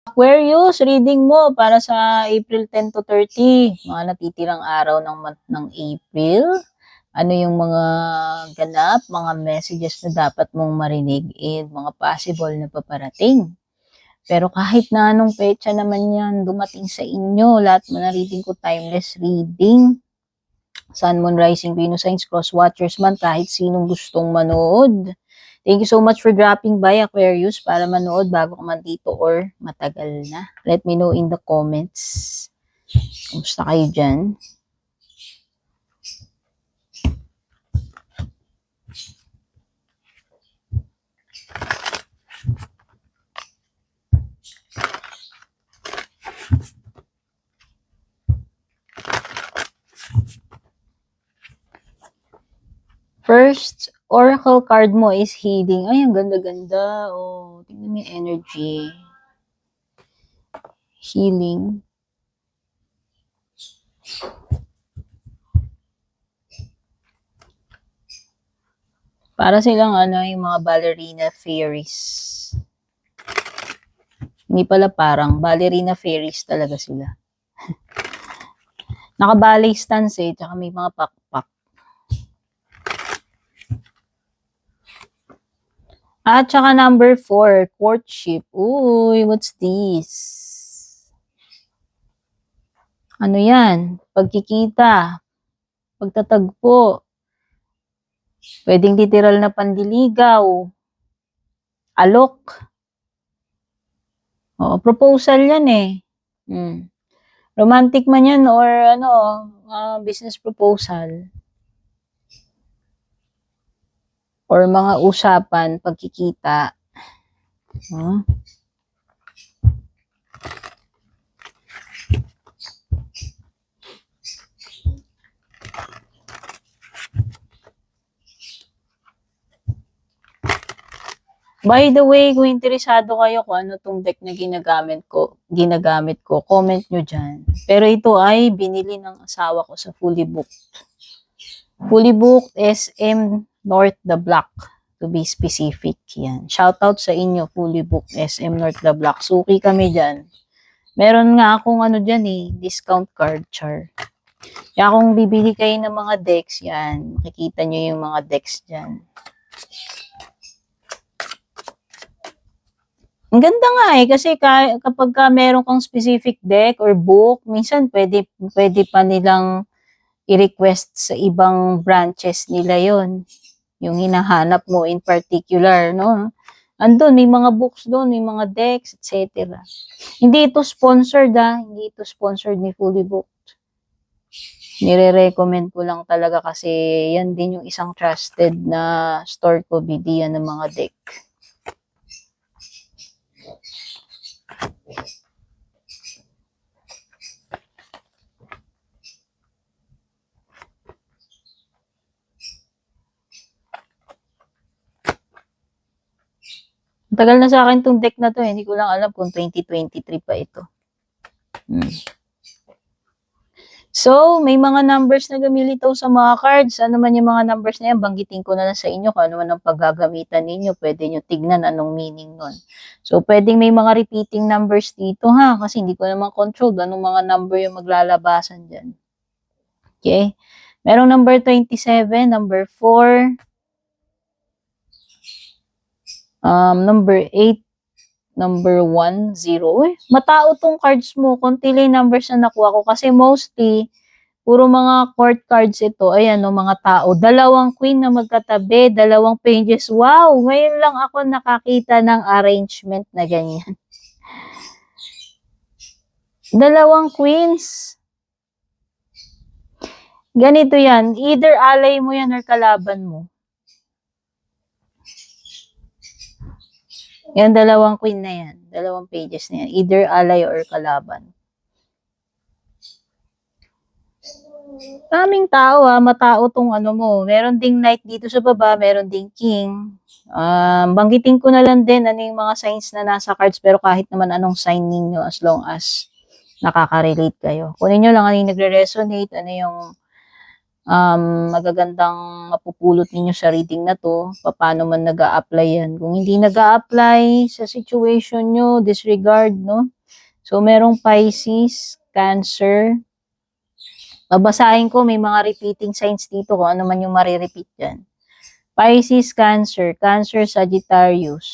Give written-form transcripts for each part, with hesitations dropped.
Aquarius, reading mo para sa April 10 to 30, mga natitirang araw ng month ng April. Ano yung mga ganap, mga messages na dapat mong marinig and mga possible na paparating. Pero kahit na anong petsa naman yan dumating sa inyo, lahat mo na reading ko timeless reading. Sun, Moon, Rising, Venus, Signs, Cross Watchers man, kahit sinong gustong manood. Thank you so much for dropping by, Aquarius, para manood bago ka man dito or matagal na. Let me know in the comments. Kumusta kayo dyan? First oracle card mo is healing. Ay, ang ganda-ganda. Oh, tingnan mo yung energy. Healing. Para silang yung mga ballerina fairies. Hindi pala parang ballerina fairies talaga sila. Naka-ballet stance tsaka may mga pakpak. At saka number 4, courtship. Uy, what's this? Ano yan? Pagkikita. Pagtatagpo. Pwedeng literal na pandiligaw. Alok. Oo, proposal yan Romantic man yan or business proposal. Or mga usapan, pagkikita. By the way, kung interesado kayo kung ano tong deck na ginagamit ko, comment nyo dyan. Pero ito ay binili ng asawa ko sa Fully Booked. Fully Booked SM North the Block, to be specific. Yan. Shoutout sa inyo, Fully Booked SM North the Block. Suki kami dyan. Meron nga akong dyan discount card, char. Kaya kung bibili kayo ng mga decks, yan, makikita nyo yung mga decks dyan. Ang ganda nga kasi kapag meron kang specific deck or book, minsan pwede pa nilang i-request sa ibang branches nila yon, yung hinahanap mo in particular, no? Andun, may mga books doon, may mga decks, etc. Hindi ito sponsored hindi ito sponsored ni Fully Booked. Nire-recommend ko lang talaga kasi yan din yung isang trusted na store ko, bidiyan ng mga deck. Tagal na sa akin tong deck na to hindi ko lang alam kung 2023 pa ito. So, may mga numbers na lumilitaw sa mga cards. Ano man yung mga numbers na yan, banggitin ko na lang sa inyo kung ano man ang paggagamitan ninyo. Pwede nyo tignan anong meaning nun. So, pwedeng may mga repeating numbers dito kasi hindi ko naman control anong mga number yung maglalabasan dyan. Okay? Merong number 27, number 4, number 8, number 1, 0. Uy, matao tong cards mo. Konti lang numbers na nakuha ko kasi mostly, puro mga court cards ito. Ayan, mga tao. Dalawang queen na magkatabi, dalawang pages. Wow! Ngayon lang ako nakakita ng arrangement na ganyan. Dalawang queens. Ganito yan. Either alay mo yan or kalaban mo. Yan, dalawang queen na yan. Dalawang pages na yan. Either alay or kalaban. Daming tao matao tong mo. Meron ding knight dito sa baba, meron ding king. Banggitin ko na lang din ano yung mga signs na nasa cards, pero kahit naman anong sign ninyo as long as nakaka-relate kayo. Kunin nyo lang ano yung nagre-resonate, ano yung magagandang mapupulot ninyo sa reading na to, paano man nag-a-apply yan. Kung hindi nag-a-apply sa situation nyo, disregard, no? So, merong Pisces, Cancer. Babasahin ko, may mga repeating signs dito kung ano man yung marirepeat dyan. Pisces, Cancer, Cancer, Sagittarius,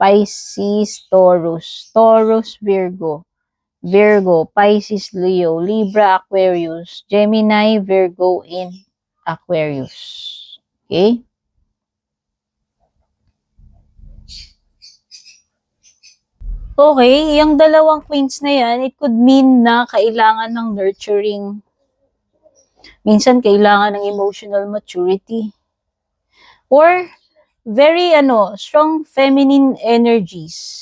Pisces, Taurus, Taurus, Virgo, Virgo, Pisces, Leo, Libra, Aquarius, Gemini, Virgo, in Aquarius. Okay? Okay, yung dalawang queens na yan, it could mean na kailangan ng nurturing. Minsan, kailangan ng emotional maturity. Or, very, strong feminine energies.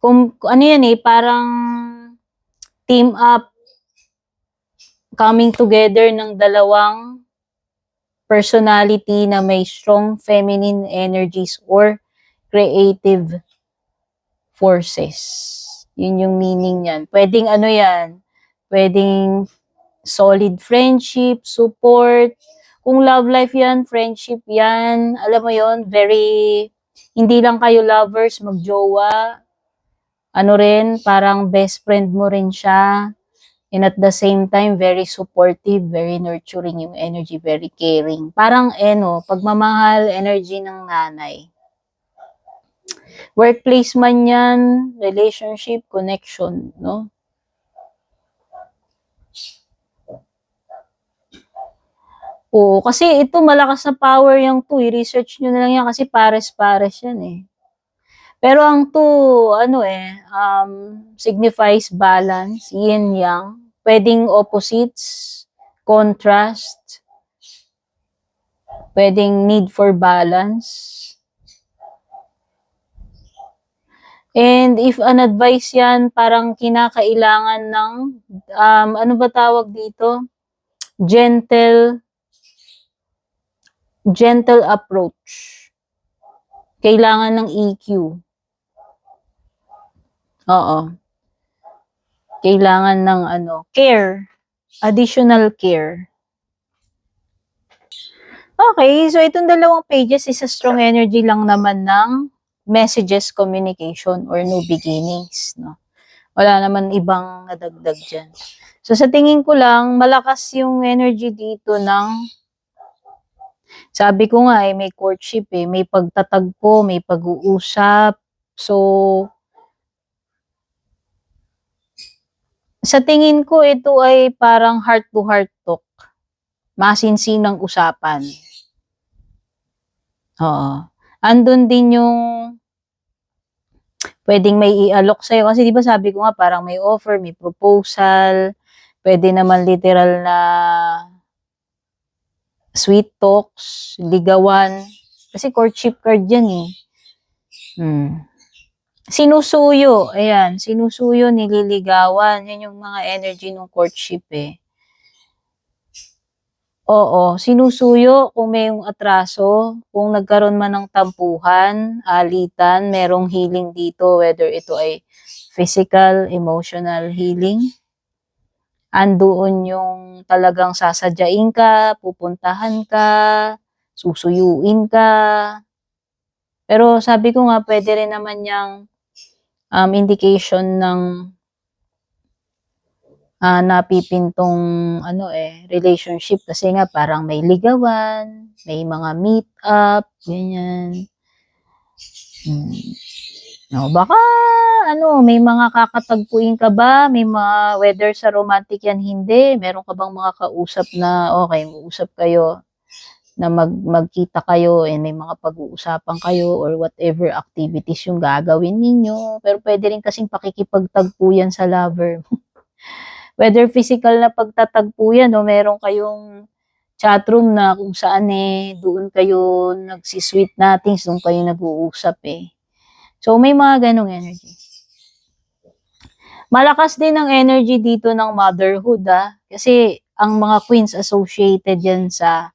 Kung ano yan parang team up, coming together ng dalawang personality na may strong feminine energies or creative forces. Yun yung meaning yan. Pwedeng yan, pwedeng solid friendship, support. Kung love life yan, friendship yan, alam mo yon, very, hindi lang kayo lovers, magjowa, parang best friend mo rin siya. And at the same time, very supportive, very nurturing yung energy, very caring. Parang, pagmamahal, energy ng nanay. Workplace man yan, relationship, connection, no? Oo, kasi ito malakas na power yung 2. I-research nyo na lang yan kasi pares-pares yan Pero ang 2, signifies balance, yin yang. Pwedeng opposites, contrast. Pwedeng need for balance. And if an advice yan, parang kinakailangan ng, ano ba tawag dito? Gentle approach. Kailangan ng EQ. Oo. Kailangan ng care. Additional care. Okay, so itong dalawang pages is a strong energy lang naman ng messages communication or new beginnings, no? Wala naman ibang nadagdag dyan. So sa tingin ko lang, malakas yung energy dito ng, sabi ko nga may courtship may pagtatagpo, may pag-uusap. So, sa tingin ko ito ay parang heart-to-heart talk. Masinsinang usapan. Oo. Andun din yung pwedeng may i-alok sa'yo. Kasi di ba sabi ko nga parang may offer, may proposal. Pwede naman literal na sweet talks, ligawan. Kasi courtship card yan Sinusuyo. Ayan, sinusuyo, nililigawan. Yan yung mga energy ng courtship Oo, sinusuyo kung may atraso, kung nagkaroon man ng tampuhan, alitan, merong healing dito, whether ito ay physical, emotional healing. Andoon yung talagang sasadyain ka, pupuntahan ka, susuyuin ka. Pero sabi ko nga, pwede rin naman yung indication ng napipintong relationship kasi nga parang may ligawan, may mga meet up, ganyan. No, baka may mga kakatagpuin ka ba? May mga whether sa romantic yan hindi, meron ka bang mga kausap na okay, mag-usap kayo na magkita kayo and may mga pag-uusapan kayo or whatever activities yung gagawin ninyo. Pero pwede rin kasing pakikipagtagpo yan sa lover mo. Whether physical na pagtatagpo yan o meron kayong chatroom na kung saan doon kayo nagsisweet nothings, doon kayo nag-uusap So, may mga ganong energy. Malakas din ang energy dito ng motherhood kasi ang mga queens associated yan sa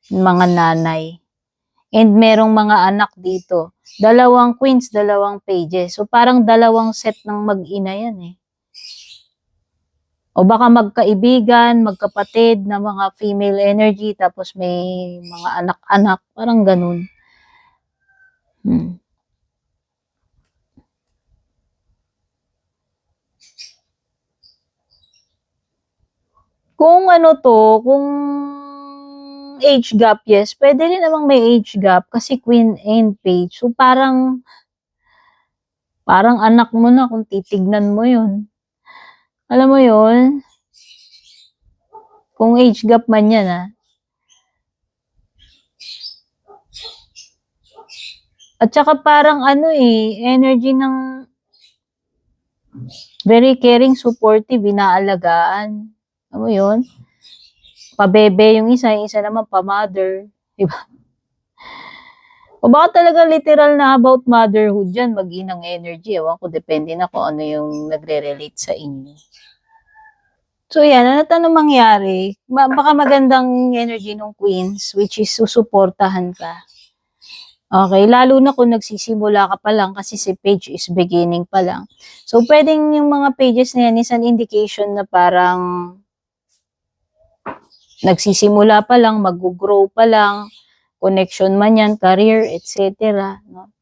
mga nanay. And merong mga anak dito. 2 queens, 2 pages. So, parang 2 set ng mag-ina yan O baka magkaibigan, magkapatid na mga female energy, tapos may mga anak-anak, parang ganun. Kung ano to, kung age gap, yes, pwede rin namang may age gap kasi Queen and Page. So parang anak mo na kung titignan mo yun. Alam mo yun? Kung age gap man yan, ha? At saka parang ano energy ng very caring, supportive, inaalagaan. Alam mo yun? Pabebe yung isa naman pa-mother. Diba? O baka talaga literal na about motherhood dyan, mag-inang energy. Ewan ko, depende na kung ano yung nagre-relate sa inyo. So yan, ano mangyari? Baka magandang energy ng Queens, which is susuportahan ka. Okay, lalo na kung nagsisimula ka pa lang kasi si page is beginning pa lang. So, pwedeng yung mga pages na yan is an indication na parang nagsisimula pa lang, mag-grow pa lang, connection man yan, career, etc. No?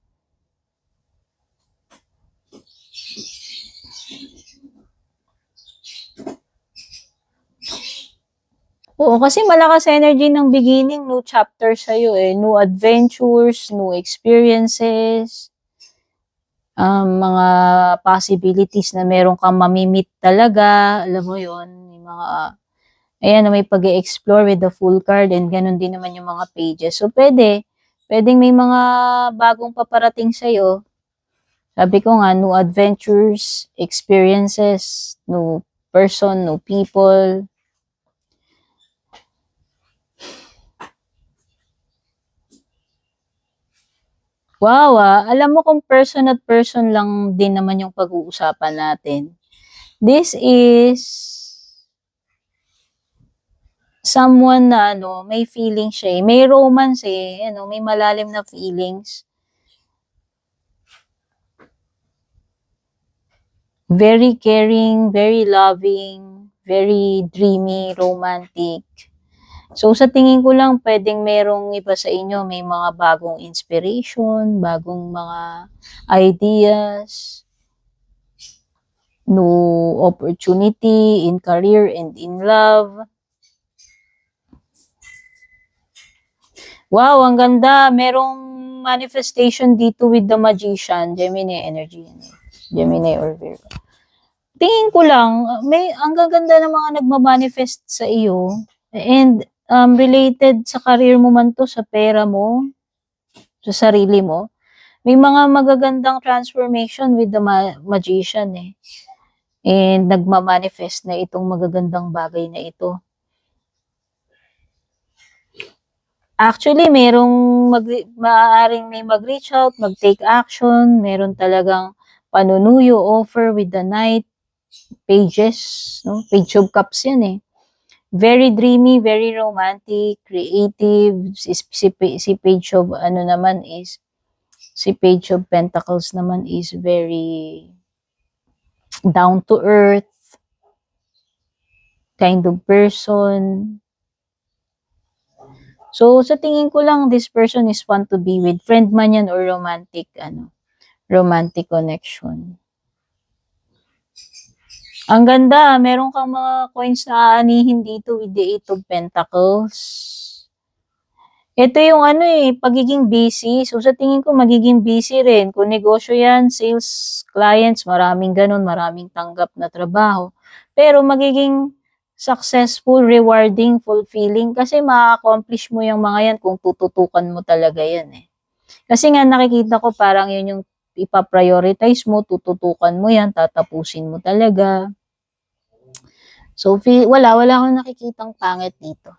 Oo, kasi malakas energy ng beginning, new chapter sa'yo new adventures, new experiences, mga possibilities na meron kang mamimit talaga, alam mo yon yung mga, ayan, na may pag-explore with the full card and ganun din naman yung mga pages. So, pwedeng may mga bagong paparating sa'yo. Sabi ko nga, new adventures, experiences, new person, new people. Wow, alam mo kung person at person lang din naman yung pag-uusapan natin. This is someone na may feelings siya may romance may malalim na feelings. Very caring, very loving, very dreamy, romantic. So, sa tingin ko lang, pwedeng merong iba sa inyo, may mga bagong inspiration, bagong mga ideas, new opportunity in career and in love. Wow, ang ganda. Merong manifestation dito with the magician, Gemini energy. Gemini or Virgo. Tingin ko lang, ang gaganda ng mga nagmamanifest sa iyo and related sa career mo man to, sa pera mo, sa sarili mo, may mga magagandang transformation with the magician And nagmamanifest na itong magagandang bagay na ito. Actually, maaaring may mag-reach out, mag-take action, meron talagang panunuyo, offer with the Knight, pages, no? Page of Cups yan Very dreamy, very romantic, creative. Si Page of si Page of Pentacles naman is very down to earth kind of person. So sa tingin ko lang, this person is fun to be with. Friend man yan or romantic connection. Ang ganda, meron kang mga coins na aanihin dito with the 8 of Pentacles. Ito yung pagiging busy. So, sa tingin ko, magiging busy rin. Kung negosyo yan, sales, clients, maraming ganun, maraming tanggap na trabaho. Pero magiging successful, rewarding, fulfilling kasi ma-accomplish mo yung mga yan kung tututukan mo talaga yan Kasi nga nakikita ko parang yun yung ipa-prioritize mo, tututukan mo yan, tatapusin mo talaga. So, wala akong nakikitang pangit dito.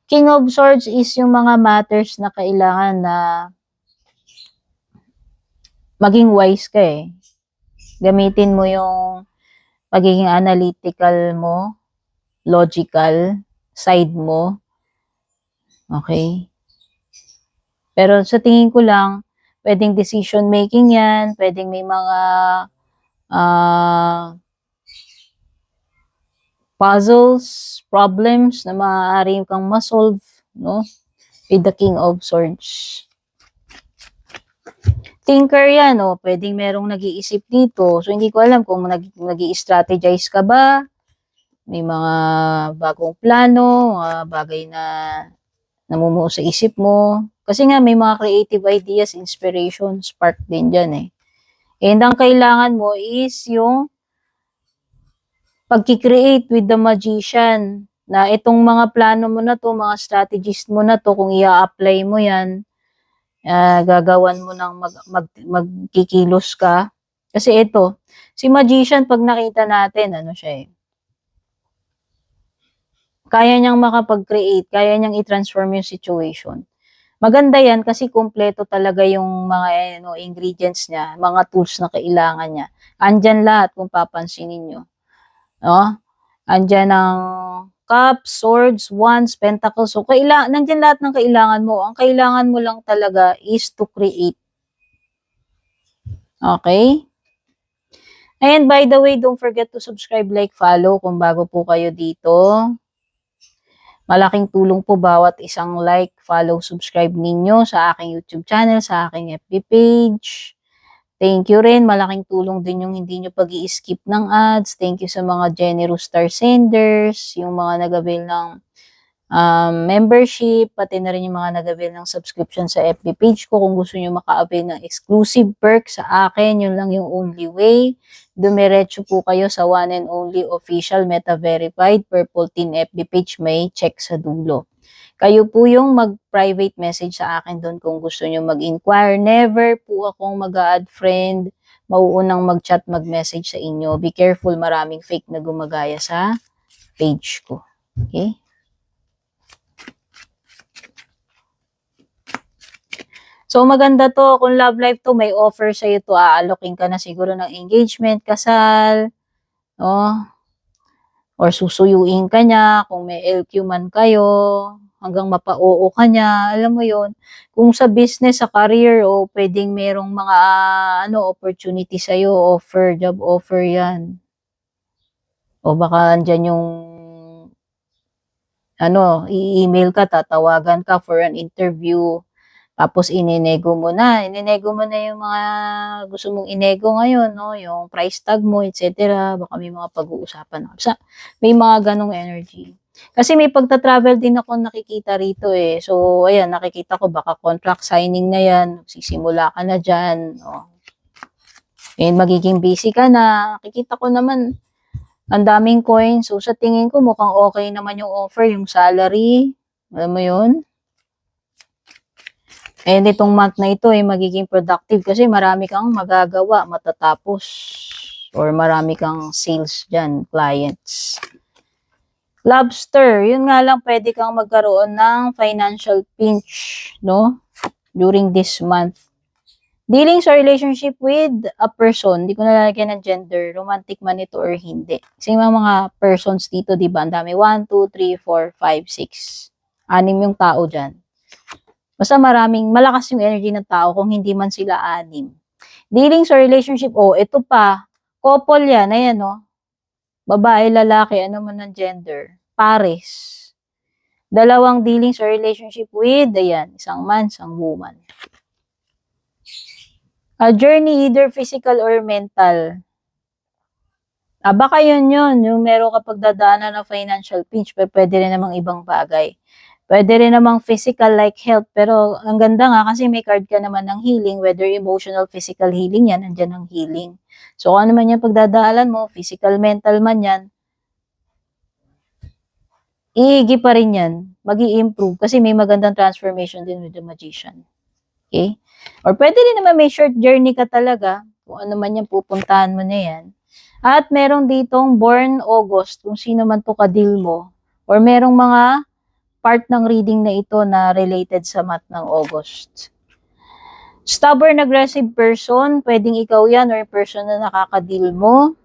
King of Swords is yung mga matters na kailangan na maging wise ka Gamitin mo yung pagiging analytical mo, logical side mo. Okay? Pero sa tingin ko lang, pwedeng decision making yan, pwedeng may mga puzzles, problems na maaari kang ma-solve, no? With the King of Swords. Thinker yan, no? Pwedeng merong nag-iisip dito. So, hindi ko alam kung nag-i-strategize ka ba, may mga bagong plano, mga bagay na namumuo sa isip mo. Kasi nga, may mga creative ideas, inspiration, spark din dyan eh. And ang kailangan mo is yung pagki-create with the magician na itong mga plano mo na to, mga strategies mo na to, kung i-apply mo yan, gagawan mo ng magkikilos ka. Kasi ito, si magician, pag nakita natin, ano siya eh, kaya niyang makapag-create, kaya niyang i-transform yung situation. Maganda yan kasi kumpleto talaga yung mga ingredients niya, mga tools na kailangan niya. Andyan lahat kung papansinin nyo. No? Andyan ang cups, swords, wands, pentacles. So, nandyan lahat ng kailangan mo. Ang kailangan mo lang talaga is to create. Okay? And by the way, don't forget to subscribe, like, follow kung bago po kayo dito. Malaking tulong po bawat isang like, follow, subscribe ninyo sa aking YouTube channel, sa aking FB page. Thank you rin. Malaking tulong din yung hindi nyo pag-i-skip ng ads. Thank you sa mga generous star senders, yung mga nag-avail ng membership, pati na rin yung mga nag-avail ng subscription sa FB page ko. Kung gusto nyo maka-avail ng exclusive perk sa akin, yun lang yung only way. Dumiretso po kayo sa one and only official meta-verified Purple Team FB page, may check sa dulo. Kayo po yung mag-private message sa akin doon kung gusto nyo mag-inquire. Never po akong mag-a-add friend, mauunang mag-chat, mag-message sa inyo. Be careful, maraming fake na gumagaya sa page ko. Okay? So, maganda to. Kung love life to, may offer sa'yo to. Aalokin ka na siguro ng engagement, kasal, no? Or susuyuin ka niya, kung may LQ man kayo, hanggang mapa-oo ka niya, alam mo yon. Kung sa business, sa career, o pwedeng merong mga opportunity sa'yo, offer, job offer yan. O baka andyan yung i-email ka, tatawagan ka for an interview. Tapos ininego mo na yung mga gusto mong inego ngayon, no? Yung price tag mo, etc. Baka may mga pag-uusapan. May mga ganong energy. Kasi may pagta-travel din ako nakikita rito eh. So, ayan, nakikita ko baka contract signing na yan. Sisimula ka na dyan. No? And magiging busy ka na. Nakikita ko naman, ang daming coins. So, sa tingin ko, mukhang okay naman yung offer, yung salary. Alam mo yun? And itong month na ito ay magiging productive kasi marami kang magagawa, matatapos, or marami kang sales dyan, clients. Lobster, yun nga lang pwede kang magkaroon ng financial pinch, no? During this month. Dealing sa relationship with a person, hindi ko nalalagyan ng gender, romantic man ito or hindi. Kasi mga persons dito, di ba? Ang dami, 1, 2, 3, 4, 5, 6. 6 yung tao dyan. Basta malakas yung energy ng tao kung hindi man sila 6. Dealing sa relationship, ito pa, couple yan, ayan babae, lalaki, ano man ang gender, pares. Dalawang dealing sa relationship with, ayan, isang man, isang woman. A journey, either physical or mental. Baka yun, yung meron kapag dadaanan ng financial pinch, pero pwede rin namang ibang bagay. Pwede rin namang physical like health, pero ang ganda nga kasi may card ka naman ng healing, whether emotional, physical healing yan, andyan ang healing. So, ano man yan pagdadaalan mo, physical, mental man yan, iigi pa rin yan, mag-i-improve kasi may magandang transformation din with the magician. Okay? Or pwede rin naman may short journey ka talaga, kung ano man yan, pupuntahan mo na yan. At merong ditong born August, kung sino man to ka-deal mo, or merong mga part ng reading na ito na related sa month ng August. Stubborn, aggressive person, pwedeng ikaw yan or person na nakaka-deal mo.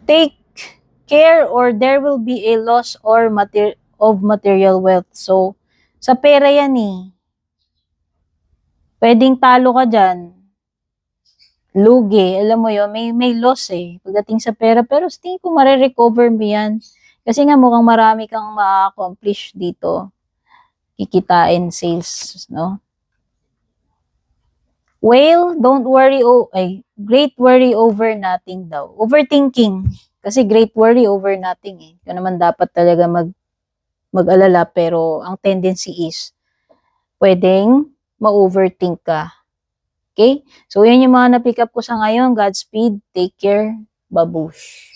Take care or there will be a loss or of material wealth. So, sa pera yan eh. Pwedeng talo ka dyan. lugi, alam mo yun, may loss eh, pagdating sa pera, pero sa tingin ko marirecover mo yan. Kasi nga mukhang marami kang ma-accomplish dito, kikitain sales, no? Whale, don't worry, great worry over nothing daw. Overthinking. Kasi great worry over nothing eh. Ito naman dapat talaga mag-alala, pero ang tendency is, pwedeng ma-overthink ka. Okay? So, yan yung mga na-pick up ko sa ngayon. Godspeed. Take care. Babush.